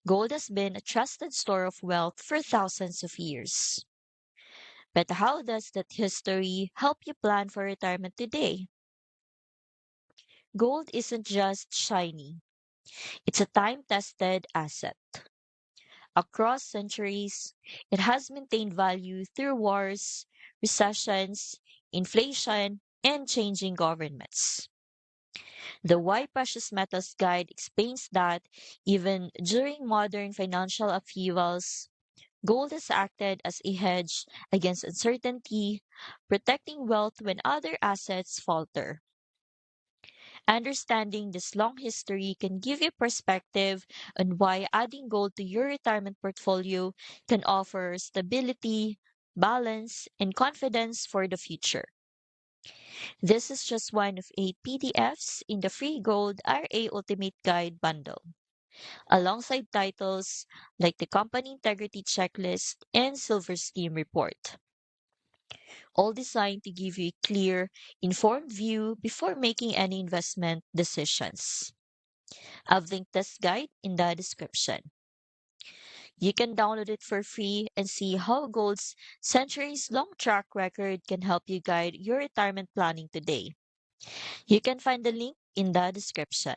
Gold has been a trusted store of wealth for thousands of years. But how does that history help you plan for retirement today? Gold isn't just shiny, it's a time tested asset. Across centuries, it has maintained value through wars, recessions, inflation, and changing governments. The Why Precious Metals Guide explains that even during modern financial upheavals, gold has acted as a hedge against uncertainty, protecting wealth when other assets falter. Understanding this long history can give you perspective on why adding gold to your retirement portfolio can offer stability, balance, and confidence for the future. This is just one of 8 PDFs in the free Gold RA Ultimate Guide bundle, alongside titles like the Company Integrity Checklist and Silver Scheme Report, all designed to give you a clear, informed view before making any investment decisions. I've linked this guide in the description. You can download it for free and see how gold's centuries long track record can help you guide your retirement planning today. You can find the link in the description.